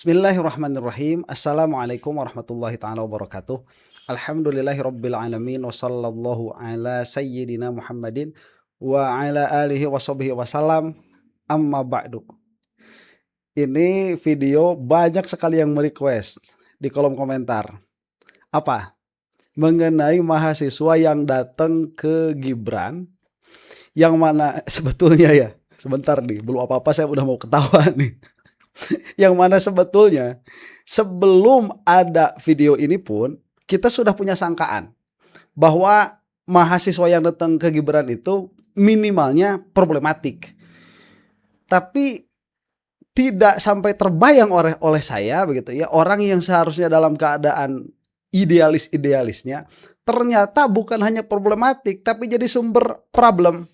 Bismillahirrahmanirrahim. Assalamualaikum warahmatullahi taala wabarakatuh. Alhamdulillahirabbil alamin wa sallallahu ala sayyidina Muhammadin wa ala alihi washabihi wasallam. Amma ba'du. Ini video banyak sekali yang merequest di kolom komentar. Apa? Mengenai mahasiswa yang datang ke Gibran, yang mana sebetulnya ya, sebentar nih, belum apa-apa saya udah mau ketawa nih. Yang mana sebetulnya sebelum ada video ini pun kita sudah punya sangkaan bahwa mahasiswa yang datang ke Gibran itu minimalnya problematik. Tapi tidak sampai terbayang oleh saya begitu ya, orang yang seharusnya dalam keadaan idealisnya ternyata bukan hanya problematik tapi jadi sumber problem.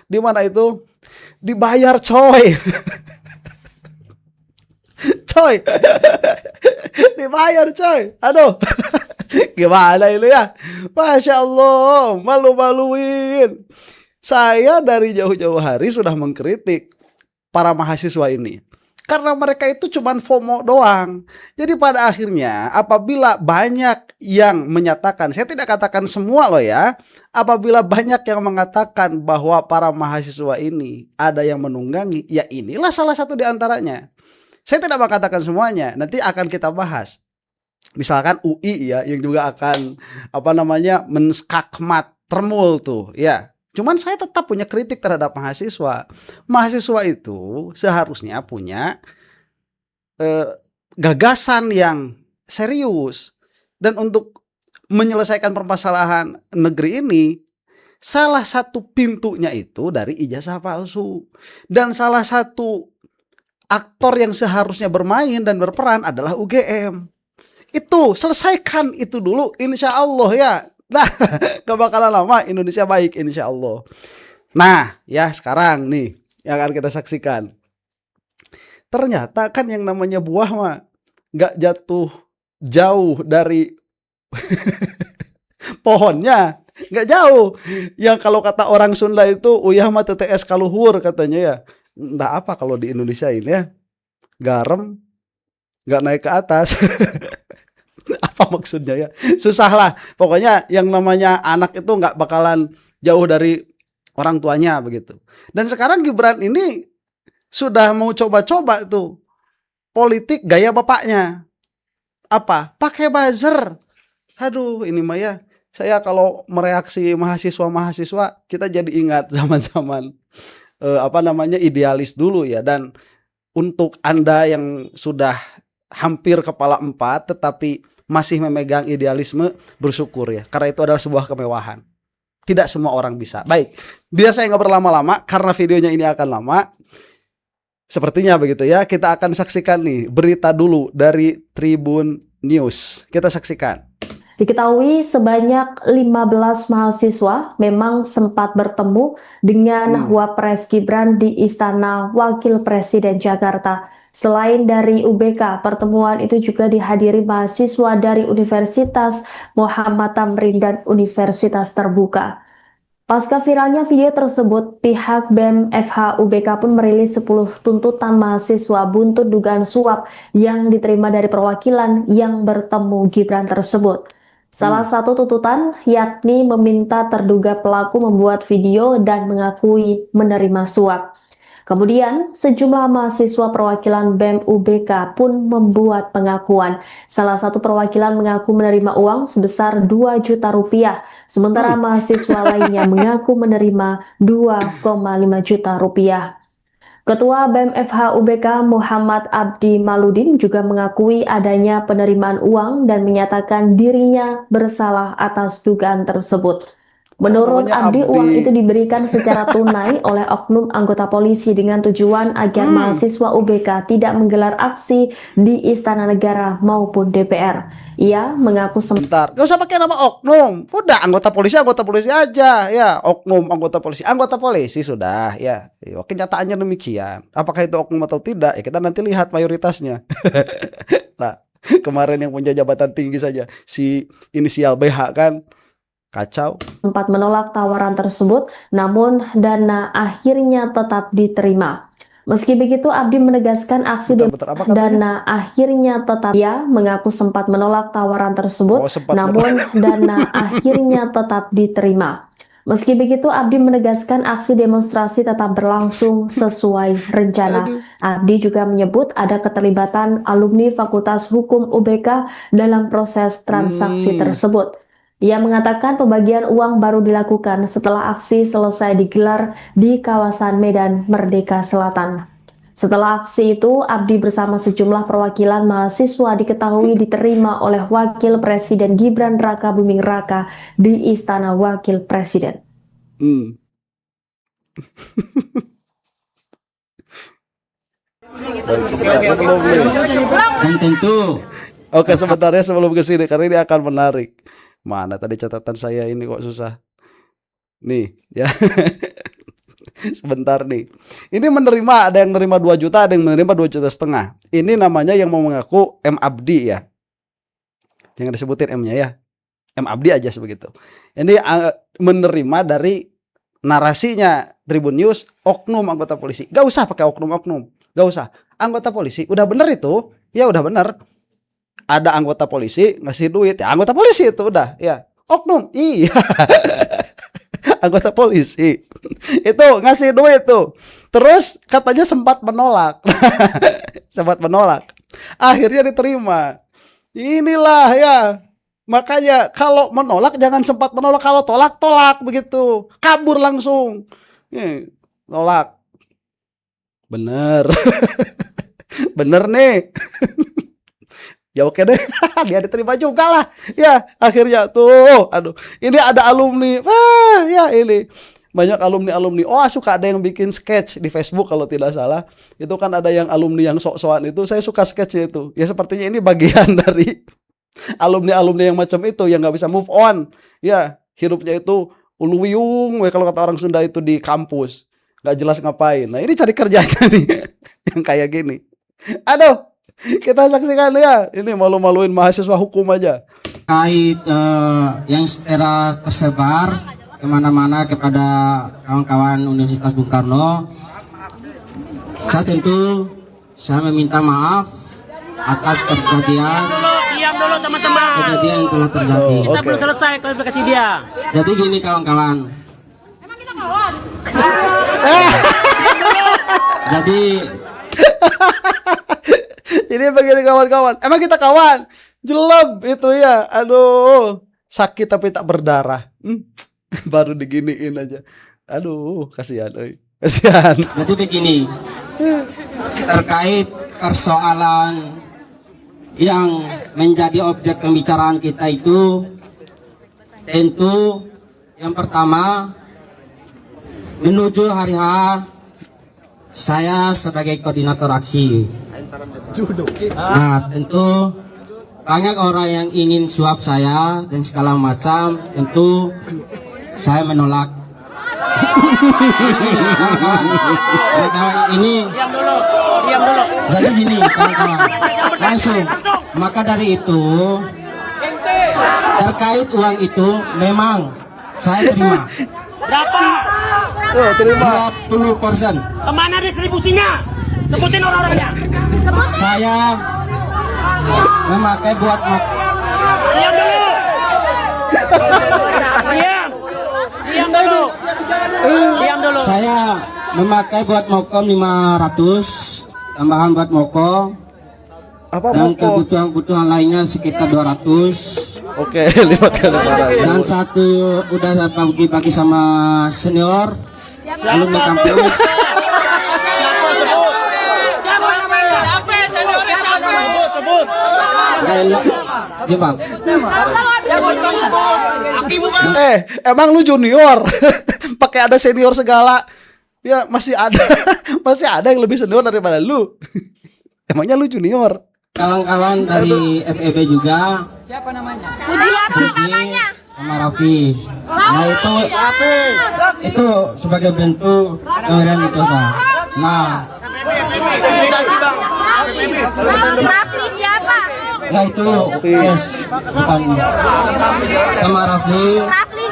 Di mana itu dibayar coy. Coy, dibayar coy. Aduh, gimana ini ya? Masya Allah, malu-maluin. Saya dari jauh-jauh hari sudah mengkritik para mahasiswa ini karena mereka itu cuman FOMO doang. Jadi pada akhirnya apabila banyak yang menyatakan, saya tidak katakan semua loh ya, apabila banyak yang mengatakan bahwa para mahasiswa ini ada yang menunggangi, ya inilah salah satu di antaranya. Saya tidak mengatakan semuanya, nanti akan kita bahas. Misalkan UI ya, yang juga akan menskakmat termul tuh ya. Cuman saya tetap punya kritik terhadap mahasiswa. Mahasiswa itu seharusnya punya gagasan yang serius. Dan untuk menyelesaikan permasalahan negeri ini, salah satu pintunya itu dari ijazah palsu. Dan salah satu aktor yang seharusnya bermain dan berperan adalah UGM. Itu selesaikan itu dulu, insya Allah ya. Nah, gak bakalan lama, Indonesia baik insya Allah. Nah ya, sekarang nih yang akan kita saksikan. Ternyata kan yang namanya buah mah gak jatuh jauh dari pohonnya, gak jauh. Yang kalau kata orang Sunda itu uyah mah TTS kaluhur katanya ya. Entah apa kalau di Indonesia ini ya, garam nggak naik ke atas. Apa maksudnya ya, susah lah pokoknya. Yang namanya anak itu nggak bakalan jauh dari orang tuanya begitu. Dan sekarang Gibran ini sudah mau coba-coba tuh politik gaya bapaknya. Apa? Pakai buzzer. Aduh, ini mah ya, saya kalau mereaksi mahasiswa kita jadi ingat zaman-zaman idealis dulu ya. Dan untuk Anda yang sudah hampir kepala 4 tetapi masih memegang idealisme, bersyukur ya, karena itu adalah sebuah kemewahan. Tidak semua orang bisa. Baik, biar saya nggak berlama-lama karena videonya ini akan lama. Sepertinya begitu ya, kita akan saksikan nih berita dulu dari Tribun News. Kita saksikan. Diketahui sebanyak 15 mahasiswa memang sempat bertemu dengan Wapres Gibran di Istana Wakil Presiden Jakarta. Selain dari UBK, pertemuan itu juga dihadiri mahasiswa dari Universitas Muhammad Tamrin dan Universitas Terbuka. Pasca viralnya video tersebut, pihak BEM FH UBK pun merilis 10 tuntutan mahasiswa buntut dugaan suap yang diterima dari perwakilan yang bertemu Gibran tersebut. Salah satu tuntutan yakni meminta terduga pelaku membuat video dan mengakui menerima suap. Kemudian, sejumlah mahasiswa perwakilan BEM UBK pun membuat pengakuan. Salah satu perwakilan mengaku menerima uang sebesar 2 juta rupiah, sementara mahasiswa lainnya mengaku menerima 2,5 juta rupiah. Ketua BEM FH UBK Muhammad Abdi Maludin juga mengakui adanya penerimaan uang dan menyatakan dirinya bersalah atas dugaan tersebut. Menurut Abdi, uang itu diberikan secara tunai oleh oknum anggota polisi dengan tujuan agar mahasiswa UBK tidak menggelar aksi di Istana Negara maupun DPR. Ia mengaku sebentar, gak usah pakai nama oknum, udah anggota polisi aja ya, oknum anggota polisi sudah ya. Kenyataannya demikian. Apakah itu oknum atau tidak ya kita nanti lihat mayoritasnya. Nah, kemarin yang punya jabatan tinggi saja si inisial BH kan kacau. Sempat menolak tawaran tersebut, namun dana akhirnya tetap diterima. Meski begitu, Abdi menegaskan aksi Bentar, apa katanya? dana akhirnya tetap. Ia mengaku sempat menolak tawaran tersebut, Oh, sempat namun dana akhirnya tetap diterima. Meski begitu, Abdi menegaskan aksi demonstrasi tetap berlangsung sesuai rencana. Aduh. Abdi juga menyebut ada keterlibatan alumni Fakultas Hukum UBK dalam proses transaksi tersebut. Ia mengatakan pembagian uang baru dilakukan setelah aksi selesai digelar di kawasan Medan Merdeka Selatan. Setelah aksi itu, Abdi bersama sejumlah perwakilan mahasiswa diketahui diterima oleh Wakil Presiden Gibran Raka Buming Raka di Istana Wakil Presiden. Belum nih. Dan tentu Oke, sebentar ya sebelum ke sini karena ini akan menarik. Mana tadi catatan saya ini kok susah. Nih, ya. Sebentar nih. Ini menerima, ada yang menerima 2 juta, ada yang menerima 2,5 juta. Ini namanya yang mau mengaku M Abdi ya. Yang disebutin M-nya ya. M Abdi aja sebegitu. Ini menerima dari narasinya Tribun News oknum anggota polisi. Gak usah pakai oknum-oknum. Gak usah. Anggota polisi udah bener itu. Ya udah bener. Ada anggota polisi ngasih duit. Ya anggota polisi itu udah. Ya oknum. Iya. Anggota polisi itu ngasih duit tuh. Terus katanya sempat menolak. Sempat menolak. Akhirnya diterima. Inilah ya. Makanya kalau menolak jangan sempat menolak, kalau tolak begitu. Kabur langsung. Tolak. Bener. Bener nih. Ya oke deh. Dia diterima juga lah. Ya akhirnya tuh. Aduh. Ini ada alumni. Ya ini. Banyak alumni-alumni. Oh suka ada yang bikin sketch di Facebook kalau tidak salah. Itu kan ada yang alumni yang sok-sokan itu. Saya suka sketchnya itu. Ya sepertinya ini bagian dari alumni-alumni yang macam itu. Yang gak bisa move on. Ya hidupnya itu uluwiyung. Kalau kata orang Sunda itu di kampus. Gak jelas ngapain. Nah ini cari kerjanya nih. Yang kayak gini. Aduh. Kita saksikan ya. Ini malu-maluin mahasiswa hukum aja. kait yang secara tersebar kemana-mana kepada kawan-kawan Universitas Bung Karno, saya tentu meminta maaf atas kejadian Diam dulu teman-teman. kejadian yang telah terjadi. Kita belum selesai klarifikasi dia. Jadi gini kawan-kawan. Jadi Jadi begini kawan-kawan. Emang kita kawan? Jelek itu ya. Aduh, sakit tapi tak berdarah. Baru diginiin aja. Aduh, kasihan, kasihan. Jadi begini, terkait persoalan yang menjadi objek pembicaraan kita itu, tentu yang pertama menuju hari H, saya sebagai koordinator aksi. Nah, tentu banyak orang yang ingin suap saya dan segala macam, tentu saya menolak. Kawan-kawan ini Diam dulu. jadi gini kawan-kawan, langsung maka dari itu terkait uang itu memang saya terima Berapa? Terima. 20%. Kemana distribusinya? Sebutin orang-orangnya. Saya memakai buat Diam dulu. Diam. Diam dulu. Diam dulu. saya memakai buat mokom 500, tambahan buat mokom, Apa dan moko? kebutuhan lainnya sekitar 200. Oke, 5 kali Dan 500. satu udah saya bagi-bagi sama senior alumni kampus. Sebut. Iya bang. Emang lu junior? Pakai ada senior segala. Ya, masih ada. Masih ada yang lebih senior daripada lu. Emangnya lu junior? Kawan-kawan dari FEB juga. Siapa namanya? Puji sama Raffi. Nah itu sebagai bentuk pemberian itu bang. Nah Raffi siapa? ya itu yes bukan sama Raffi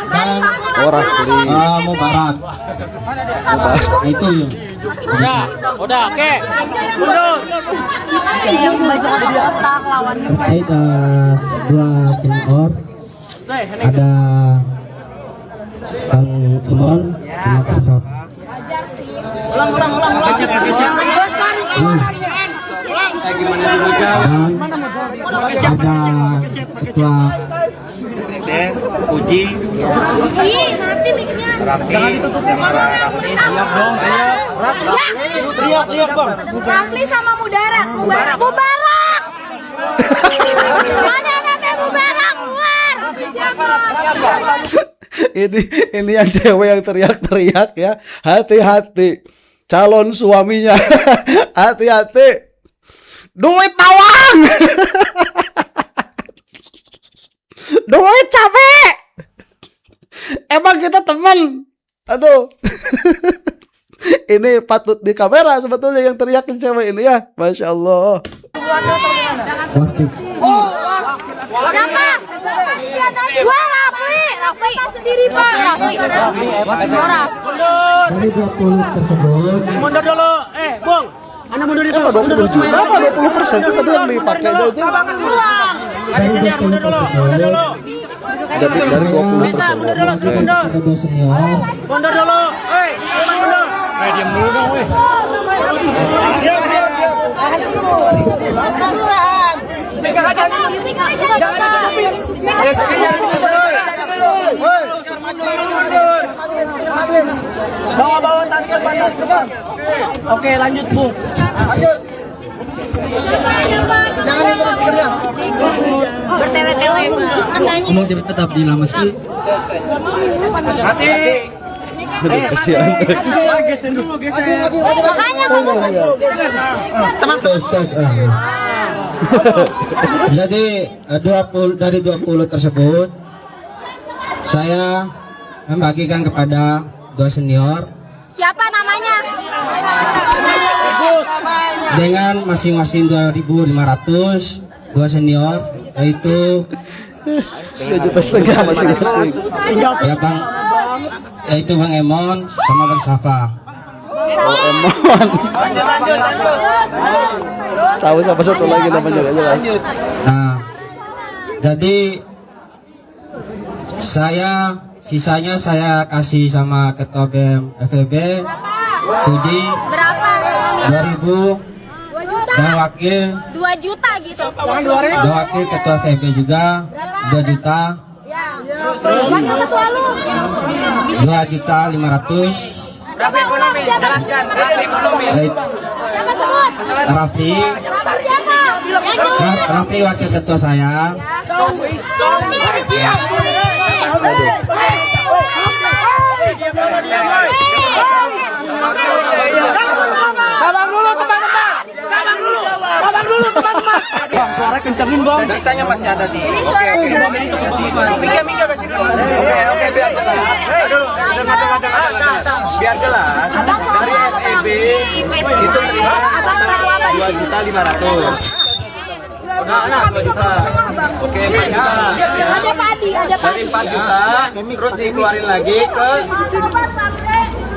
dan Oh, Rafli. Mubarak. Nah itu Udah, oke. Mundur. Terkait dua senior, ada Bang Imron sama Kak Sop. Dan ada ketua Uji. Nanti mic-nya. Siap dong, ayo. Teriak, Bang. Rafli sama Mudara. Mubarak. Mana namanya Mubarak? Keluar. Siapa? Ini yang cewek yang teriak-teriak ya. Hati-hati. Calon suaminya. Hati-hati. Duit tawang. Duit capek. Emang kita teman. Aduh. Ini patut di kamera sebetulnya yang teriakin cewek ini ya. Masya Allah. wakil Siapa? Gua Rafli. Rafli sendiri, Pak. Rafli. dari 20 tersebut. Mundur dulu. Bung. Apa 20 juta apa 20% itu tadi yang dipakai aja itu. Dari 20 tersebut Dari 20 tersebut. Oke. ada dua senior. Mundur dulu. Mundur. Diam dulu dong, weh. Bawa tangkal panas. Oke, lanjut, Bung. Bertele-tele. Ngomong cepet tetap di lama sekali. Hati. Aduh, kasihan. Makanya Tes. Jadi 20 dari 20 tersebut saya membagikan kepada dua senior siapa namanya? dengan masing-masing 2.500. Dua senior yaitu 2,5 juta masing-masing. ya Bang, yaitu Bang Emon sama Bang Safa. Oh, Emon. Tahu siapa satu lagi namanya gak jelas. Nah, jadi sisanya saya kasih sama ketua BEM FEB Puji Berapa? 2.000 dan wakil 2 juta gitu. dan wakil ketua FEB juga 2 juta, Berapa ketua lu? 2.500.000. Rafi ekonomi, jelaskan. Rafi ekonomi. Siapa sebut? Rafli, Siapa? Yang Rafli wakil ketua saya. Teman-teman. Bang, suara kencengin, Bang. Sisanya masih ada di. Ini suara Mika masih dulu. Oke, biar jelas. Aduh, biar jelas. Dari FEB itu terima 2.500.000. Nah, 2 juta. Oke, 4 juta. Ada padi, ada Dari 4 juta, terus dikeluarin lagi ke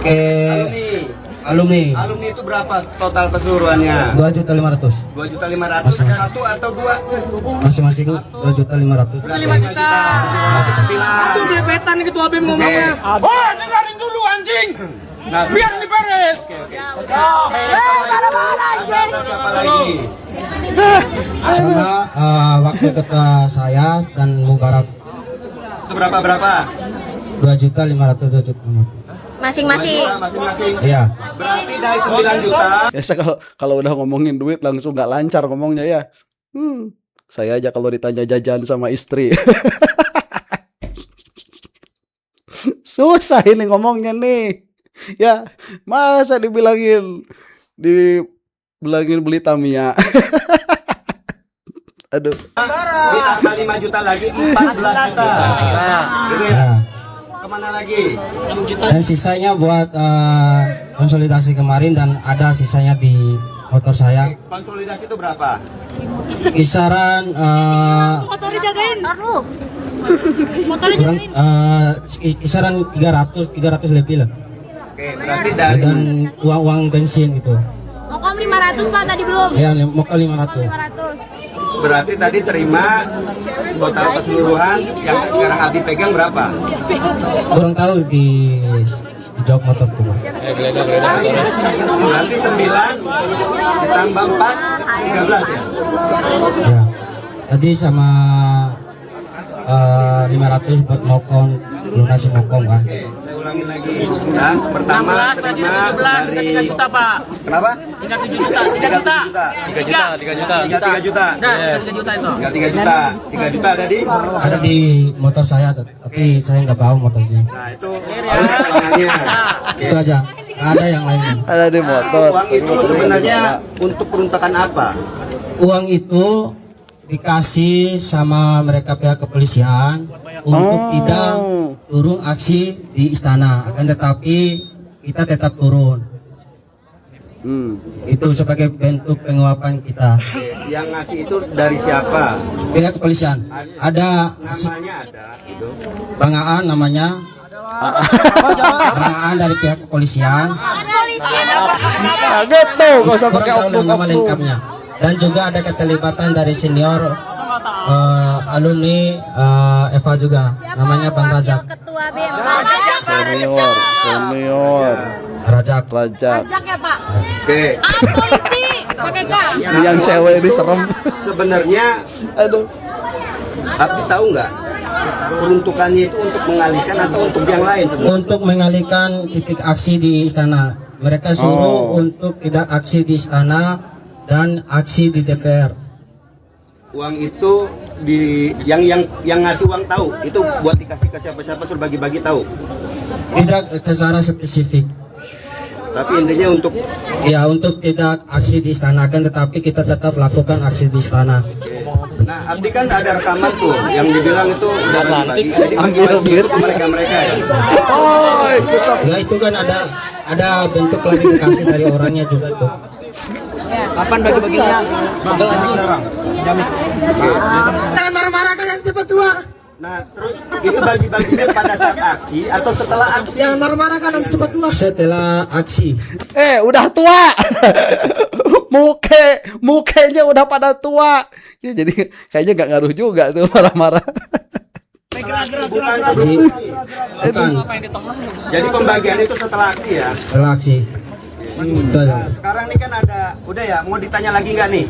Ke alumni alumni itu berapa total keseluruhannya? 2.500.000 2.500.000 satu atau dua? masing-masing 2.500.000. Berarti 5 juta. Itu belepetan ketua BEM ngomongnya. Oh, dengerin dulu anjing. Nah, Biar diberes. siapa lagi? Sama wakil ketua saya dan Mubarak Itu berapa? 2.500.000. masing-masing. Masing-masing. Iya. Berarti dari 9 juta. Biasa kalau udah ngomongin duit langsung nggak lancar ngomongnya ya. Saya aja kalau ditanya jajan sama istri. Susah ini ngomongnya nih. Ya, masa dibilangin beli Tamiya. Aduh. Ditambah 5 juta lagi 14 juta. Jadi Nah, kemana lagi? dan sisanya buat konsolidasi kemarin dan ada sisanya di motor saya. Konsolidasi itu berapa? Kisaran Motor dijagain. Lu. Motor kurang kisaran 300 lebih lah. Oke, Oke, berarti dari dan uang bensin gitu. Mokom 500 Pak tadi belum. Ya, mau ke 500. 500. berarti tadi terima total keseluruhan yang sekarang Abi pegang berapa? Kurang tahu di jok motorku. Berarti 9 ditambah 4 13 ya? Ya. Tadi sama 500 buat mokong, lunasi mokong kan. Oke, saya ulangin lagi. Dan pertama terima dari 3 juta Pak. kenapa? 37 juta, 3 juta. 3 juta. 3 juta. Nah, 3 juta itu. Tinggal 3 juta. 3 juta ada di. Ada di motor saya, tapi saya nggak bawa motornya. Nah, itu ulangannya. Itu aja. Nggak ada yang lain. Ada di motor. Uang itu sebenarnya untuk peruntukan apa? Uang itu dikasih sama mereka pihak kepolisian untuk tidak turun aksi di istana. Akan tetapi kita tetap turun. Itu sebagai bentuk penguapan kita. Yang ngasih itu dari siapa? Pihak kepolisian. Ada Namanya ada gitu. Bang Aan namanya. Bang Aan dari pihak kepolisian. Nah, gitu, gak usah pakai Kurang tahu nama oknum-oknum. lengkapnya. Dan juga ada keterlibatan dari senior alumni Eva juga. Namanya Bang Rajak. Ketua BEM. Senior, Rajak. Rajak. Pajak ya Pak. Oke. Polisi. Pakai K. Ini yang cewek ini serem. Sebenarnya Aduh. Abi tahu nggak peruntukannya itu untuk mengalihkan atau untuk yang lain sebenarnya? Untuk mengalihkan titik aksi di istana. Mereka suruh untuk tidak aksi di istana dan aksi di DPR. Uang itu yang ngasih uang tahu itu buat dikasih ke siapa-siapa suruh bagi-bagi tahu. Tidak secara spesifik. Tapi intinya untuk Ya, untuk tidak aksi di istana kan, tetapi kita tetap lakukan aksi di istana. nah Abdi kan ada rekaman tuh yang dibilang itu udah bagi-bagi dibagi-bagi untuk mereka-mereka ya. Oh, tetap. Ya itu kan ada bentuk klarifikasi dari orangnya juga tuh. Kapan bagi-baginya? Jangan marah-marah kan yang cepat tua. Nah terus itu bagi-baginya pada saat aksi atau setelah aksi? Jangan marah-marah kan yang cepat tua. Setelah aksi. Udah tua. Mukanya udah pada tua. Ya, jadi kayaknya gak ngaruh juga tuh marah-marah. Bukan sebelum aksi. Bukan. Jadi pembagian itu setelah aksi ya. Setelah aksi. Itu aja. Nah, sekarang nih kan ada, udah ya, mau ditanya lagi nggak nih?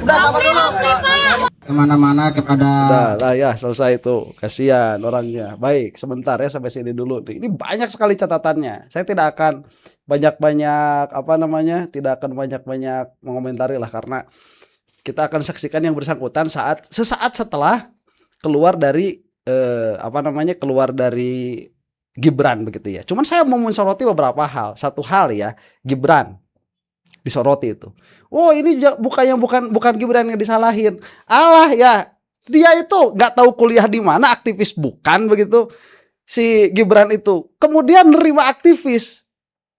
Kemana-mana kepada Udah lah ya, selesai itu. Kasihan orangnya. Baik, sebentar ya, sampai sini dulu nih. Ini banyak sekali catatannya. Saya tidak akan banyak-banyak tidak akan banyak-banyak mengomentari lah, karena kita akan saksikan yang bersangkutan sesaat setelah keluar dari keluar dari Gibran begitu ya. Cuman saya mau mensoroti beberapa hal. Satu hal ya, Gibran disoroti itu. Oh, ini bukan Gibran yang disalahin. Alah ya, dia itu nggak tahu kuliah di mana, aktivis bukan begitu. Si Gibran itu kemudian nerima aktivis.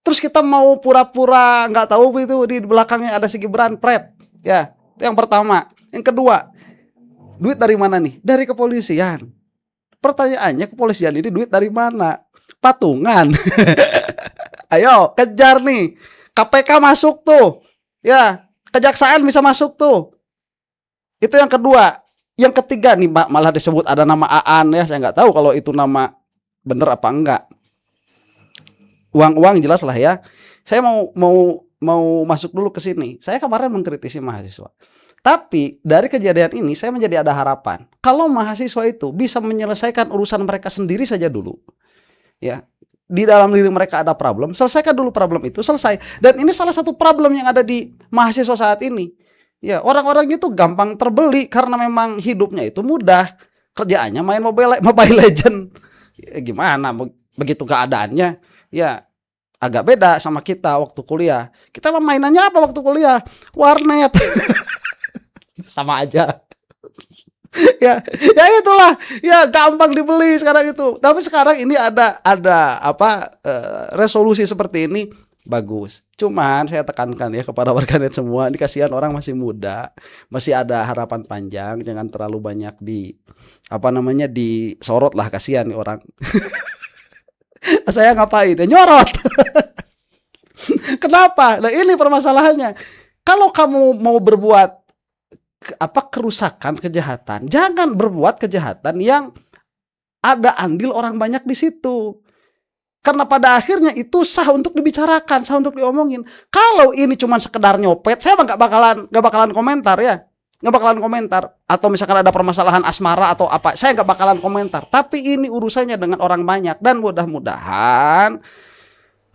Terus kita mau pura-pura nggak tahu begitu, di belakangnya ada si Gibran pret. Ya, itu yang pertama. Yang kedua, duit dari mana nih? Dari kepolisian. Pertanyaannya, kepolisian ini duit dari mana? Patungan. Ayo kejar nih. KPK masuk tuh. Ya, kejaksaan bisa masuk tuh. Itu yang kedua. Yang ketiga nih, malah disebut ada nama Aan ya. Saya nggak tahu kalau itu nama bener apa enggak. Uang jelas lah ya. Saya mau masuk dulu ke sini. Saya kemarin mengkritisi mahasiswa. Tapi dari kejadian ini saya menjadi ada harapan. Kalau mahasiswa itu bisa menyelesaikan urusan mereka sendiri saja dulu. Ya, di dalam diri mereka ada problem, selesaikan dulu problem itu, selesai. Dan ini salah satu problem yang ada di mahasiswa saat ini. Ya, orang-orangnya itu gampang terbeli karena memang hidupnya itu mudah. Kerjaannya main Mobile Legend. Ya, gimana begitu keadaannya? Ya, agak beda sama kita waktu kuliah. Kita mainannya apa waktu kuliah? Warnet. Sama aja. ya itulah, ya gampang dibeli sekarang itu. Tapi sekarang ini ada resolusi seperti ini bagus. Cuman saya tekankan ya kepada warganet semua, ini kasihan orang masih muda, masih ada harapan panjang, jangan terlalu banyak disorot lah, kasihan nih orang. Saya ngapain? Ya nyorot. Kenapa? Nah ini permasalahannya. Kalau kamu mau berbuat kerusakan, kejahatan, jangan berbuat kejahatan yang ada andil orang banyak di situ. Karena pada akhirnya itu sah untuk dibicarakan, sah untuk diomongin. Kalau ini cuma sekedar nyopet, saya nggak bakalan komentar ya, nggak bakalan komentar. Atau misalkan ada permasalahan asmara atau apa, saya nggak bakalan komentar. Tapi ini urusannya dengan orang banyak dan mudah-mudahan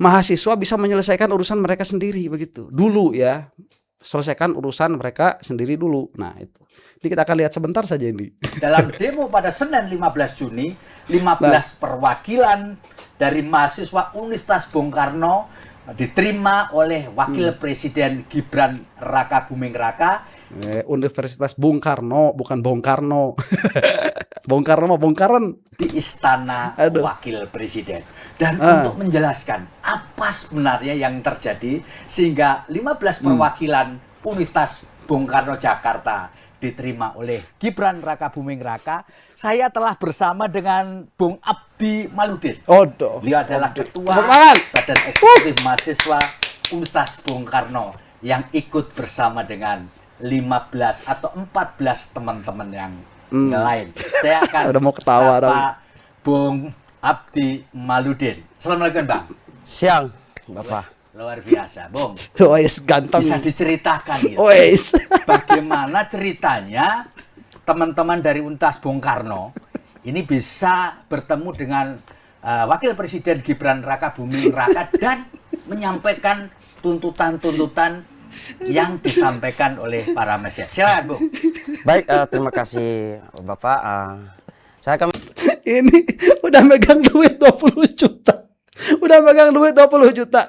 mahasiswa bisa menyelesaikan urusan mereka sendiri begitu. Dulu ya, selesaikan urusan mereka sendiri dulu. Nah itu. Ini kita akan lihat sebentar saja ini. Dalam demo pada Senin 15 Juni, 15 perwakilan dari mahasiswa Universitas Bung Karno diterima oleh Wakil Presiden Gibran Raka Buming Raka. Universitas Bung Karno, bukan Bung Karno. Bung Karno mah Bung Karen. Di Istana Aduh. Wakil Presiden. Dan untuk menjelaskan apa sebenarnya yang terjadi sehingga 15 perwakilan Universitas Bung Karno Jakarta diterima oleh Gibran Raka Buming Raka, saya telah bersama dengan Bung Abdi Maludin. Odoh. Beliau adalah ketua Tepuk tangan. Badan Eksekutif Mahasiswa Universitas Bung Karno yang ikut bersama dengan 15 atau 14 teman-teman yang lain. Saya akan Udah mau ketawa sapa dong. Bung Abdi Maludin. Assalamualaikum Bang. Siang, Bapak. Luar biasa, Bung. Wes ganteng. Bisa diceritakan gitu. Wes. Bagaimana ceritanya teman-teman dari Universitas Bung Karno ini bisa bertemu dengan Wakil Presiden Gibran Raka Buming Raka dan menyampaikan tuntutan-tuntutan yang disampaikan oleh para mahasiswa. Silakan, Bu. Baik, terima kasih Bapak. Saya akan Ini udah megang duit 20 juta. Udah megang duit 20 juta.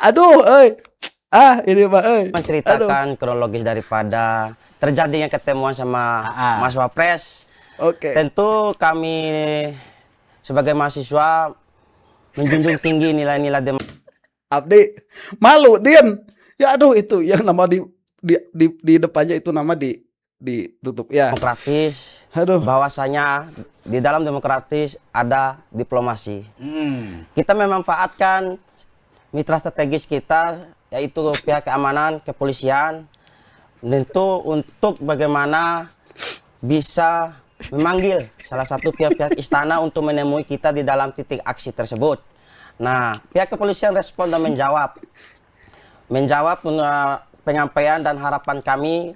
Aduh, ini Pak, menceritakan kronologis daripada terjadinya ketemuan sama Mas Wapres. Oke. Tentu kami sebagai mahasiswa menjunjung tinggi nilai-nilai Abdi, malu Din. Ya aduh itu yang nama di depannya itu nama ditutup ya. demokratis. Aduh. Bahwasanya di dalam demokratis ada diplomasi. Kita memanfaatkan mitra strategis kita, yaitu pihak keamanan, kepolisian, tentu untuk bagaimana bisa memanggil salah satu pihak-pihak istana untuk menemui kita di dalam titik aksi tersebut. Nah, pihak kepolisian respon dan menjawab penyampaian dan harapan kami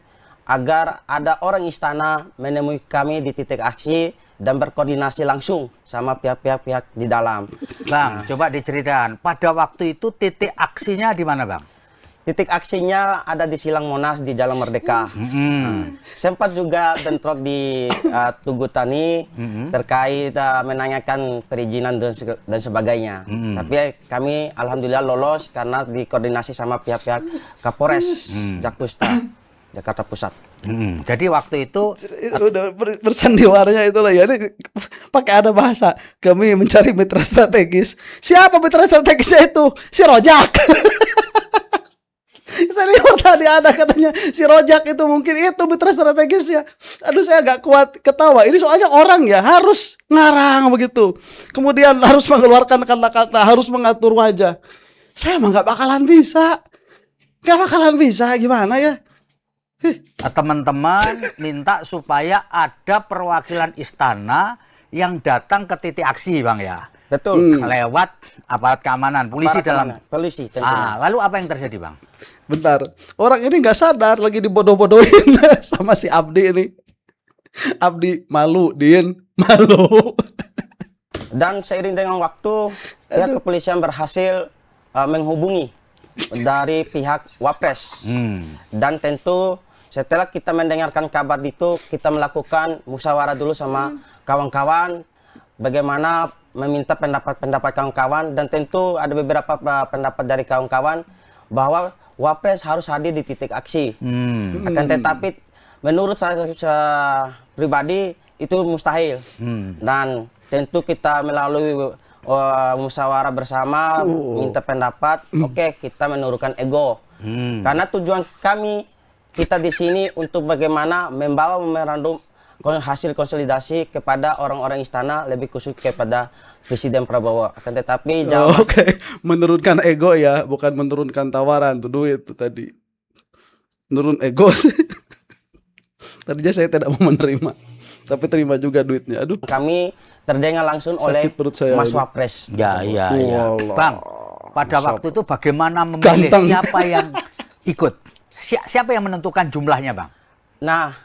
agar ada orang istana menemui kami di titik aksi dan berkoordinasi langsung sama pihak-pihak di dalam. Bang, coba diceritakan. Pada waktu itu titik aksinya di mana, Bang? Titik aksinya ada di Silang Monas di Jalan Merdeka. Sempat juga bentrok di Tugu Tani terkait menanyakan perizinan dan sebagainya. Tapi kami alhamdulillah lolos karena dikoordinasi sama pihak-pihak Kapolres Jakusta Jakarta Pusat. Jadi waktu itu Udah bersandiwaranya itulah ya. Ini pakai ada bahasa. Kami mencari mitra strategis. Siapa mitra strategisnya itu? Si Rojak. Saya lihat tadi ada katanya si Rojak itu mungkin itu mitra strategisnya. Aduh saya agak kuat ketawa. Ini soalnya orang ya harus ngarang begitu. Kemudian harus mengeluarkan kata-kata, harus mengatur wajah. Saya mah nggak bakalan bisa. Nggak bakalan bisa gimana ya? teman-teman minta supaya ada perwakilan istana yang datang ke titik aksi, Bang ya. Betul. Lewat aparat keamanan, polisi Aparat dalam. keamanan, polisi tentunya. Lalu apa yang terjadi, Bang? Bentar, orang ini nggak sadar lagi dibodoh-bodohin sama si Abdi ini. Abdi malu, Din malu. Dan seiring dengan waktu, pihak kepolisian berhasil menghubungi dari pihak Wapres. Dan tentu setelah kita mendengarkan kabar itu, kita melakukan musyawarah dulu sama kawan-kawan, bagaimana meminta pendapat-pendapat kawan-kawan, dan tentu ada beberapa pendapat dari kawan-kawan bahwa Wapres harus hadir di titik aksi. Akan tetapi menurut saya pribadi itu mustahil. Dan tentu kita melalui musyawarah bersama, minta pendapat, oke, kita menurunkan ego. Karena tujuan kami, kita di sini untuk bagaimana membawa memorandum hasil konsolidasi kepada orang-orang istana, lebih khusus kepada Presiden Prabowo. Akan tetapi Oke, menurunkan ego ya, bukan menurunkan tawaran tuh duit tuh tadi. Menurun ego. Tadinya saya tidak mau menerima, tapi terima juga duitnya. Aduh, kami terdengar langsung oleh sakit perut saya Mas ini. Wapres. Ya, ya, ya. Walah. Bang, pada Masa waktu itu bagaimana memilih Ganteng. siapa yang ikut? Siapa yang menentukan jumlahnya, Bang? Nah,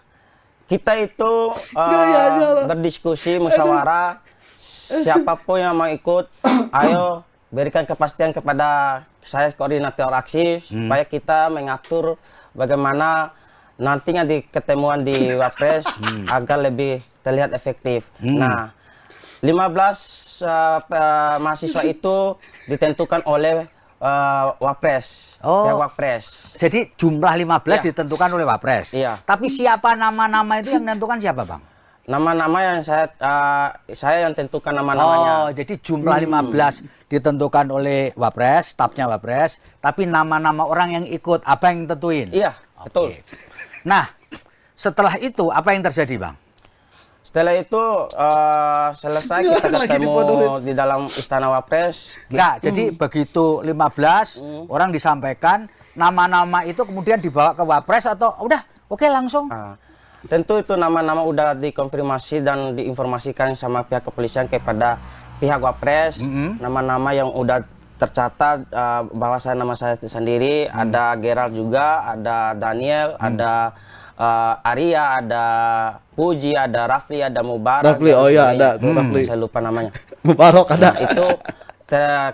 kita itu Gayanya loh. berdiskusi, musyawarah, siapapun yang mau ikut, ayo berikan kepastian kepada saya koordinator aksi supaya kita mengatur bagaimana nantinya di ketemuan di Wapres agar lebih terlihat efektif. Nah, 15 mahasiswa itu ditentukan oleh Wapres, Oh. pihak Wapres. Jadi jumlah 15 Iya. ditentukan oleh Wapres. Iya. Tapi siapa nama-nama itu yang menentukan siapa, Bang? Nama-nama yang saya yang tentukan Oh, nama-namanya. jadi jumlah 15 ditentukan oleh Wapres, stafnya Wapres, tapi nama-nama orang yang ikut apa yang tentuin? Iya, betul. Oke. Nah, setelah itu apa yang terjadi, Bang? Setelah itu selesai kita Lagi ketemu dibodohin. di dalam istana Wapres. Enggak, jadi begitu 15 orang disampaikan, nama-nama itu kemudian dibawa ke Wapres atau udah oke langsung? Nah, tentu itu nama-nama udah dikonfirmasi dan diinformasikan sama pihak kepolisian kepada pihak Wapres. Nama-nama yang udah tercatat bahwa nama saya sendiri, ada Gerald juga, ada Daniel, ada Arya, ada Puji, ada Rafli, ada Mubarak. Rafli, dan oh iya, sebagainya. ada tuh, Rafli. Saya lupa namanya. Mubarok ada. Nah, itu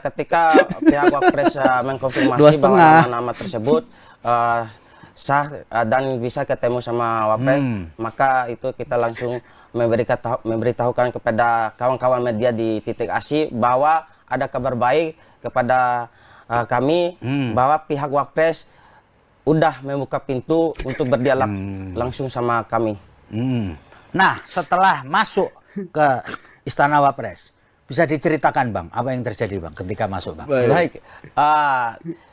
ketika pihak Wapres mengkonfirmasi 2,5. bahwa nama-nama tersebut sah dan bisa ketemu sama Wapres, maka itu kita langsung memberitahukan kepada kawan-kawan media di titik ASI bahwa ada kabar baik kepada kami bahwa pihak Wapres udah membuka pintu untuk berdialog langsung sama kami. Nah, setelah masuk ke Istana Wapres, bisa diceritakan, Bang, apa yang terjadi, Bang, ketika masuk, Bang? Baik,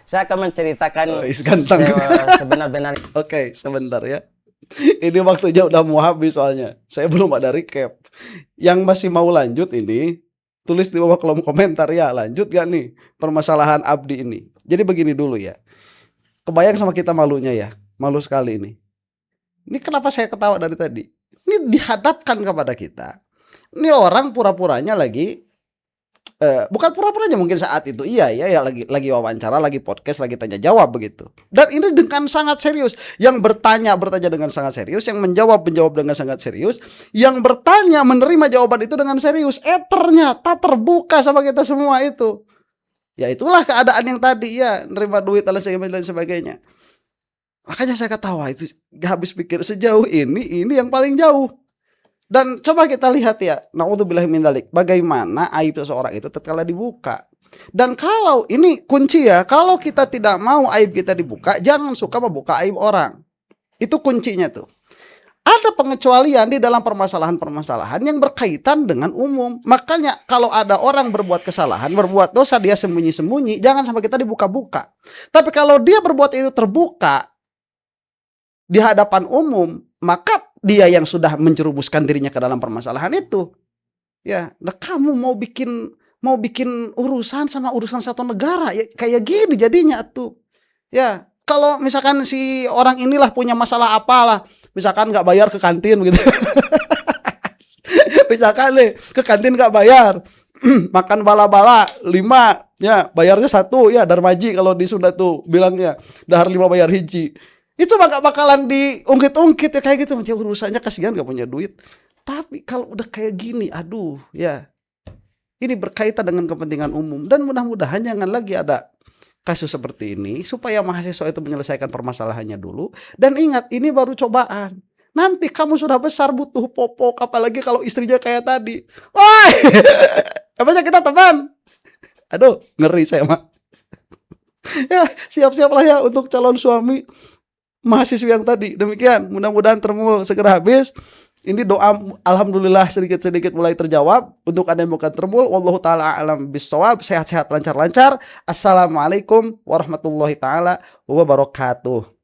saya akan menceritakan Ganteng. sebenar-benar. Oke, sebentar ya. Ini waktunya udah mau habis soalnya. Saya belum ada recap. Yang masih mau lanjut ini, tulis di bawah kolom komentar ya, lanjut gak nih permasalahan Abdi ini. Jadi begini dulu ya. Kebayang sama kita malunya ya. Malu sekali ini. Ini kenapa saya ketawa dari tadi? Ini dihadapkan kepada kita. Ini orang pura-puranya lagi bukan pura-puranya mungkin saat itu iya ya lagi wawancara, lagi podcast, lagi tanya jawab begitu. Dan ini dengan sangat serius. Yang bertanya dengan sangat serius, yang menjawab dengan sangat serius, yang bertanya menerima jawaban itu dengan serius. Ternyata terbuka sama kita semua itu. Ya itulah keadaan yang tadi ya, nerima duit dan sebagainya. Makanya saya ketawa itu gak habis pikir sejauh ini yang paling jauh. Dan coba kita lihat ya, naudzubillahi min dzalik, bagaimana aib seseorang itu tatkala dibuka. Dan kalau ini kunci ya, kalau kita tidak mau aib kita dibuka, jangan suka membuka aib orang. Itu kuncinya tuh. Ada pengecualian di dalam permasalahan-permasalahan yang berkaitan dengan umum. Makanya kalau ada orang berbuat kesalahan, berbuat dosa, dia sembunyi-sembunyi, jangan sampai kita dibuka-buka. Tapi kalau dia berbuat itu terbuka di hadapan umum, maka dia yang sudah menjerumuskan dirinya ke dalam permasalahan itu. Ya, nah kamu mau bikin urusan sama urusan satu negara ya, kayak gini jadinya tuh. Ya, kalau misalkan si orang inilah punya masalah apalah, misalkan nggak bayar ke kantin gitu. Misalkan nih ke kantin nggak bayar, makan bala-bala 5, ya bayarnya 1 ya, darmaji kalau di Sunda tuh bilangnya, dahar 5 bayar hiji. Itu gak bakalan diungkit-ungkit ya kayak gitu. Ya urusannya kasihan gak punya duit. Tapi kalau udah kayak gini, aduh ya, ini berkaitan dengan kepentingan umum. Dan mudah-mudahan jangan lagi ada kasus seperti ini, supaya mahasiswa itu menyelesaikan permasalahannya dulu. Dan ingat, ini baru cobaan. Nanti kamu sudah besar butuh popok, apalagi kalau istrinya kayak tadi. Wah, apa kita teman? Aduh, ngeri saya mah. Ya, siap-siaplah ya untuk calon suami mahasiswa yang tadi. Demikian, mudah-mudahan termul segera habis. Ini doa alhamdulillah sedikit-sedikit mulai terjawab. Untuk Anda yang bukan termul, wallahu taala alam bisawab. Sehat-sehat, lancar-lancar. Assalamualaikum warahmatullahi taala wabarakatuh.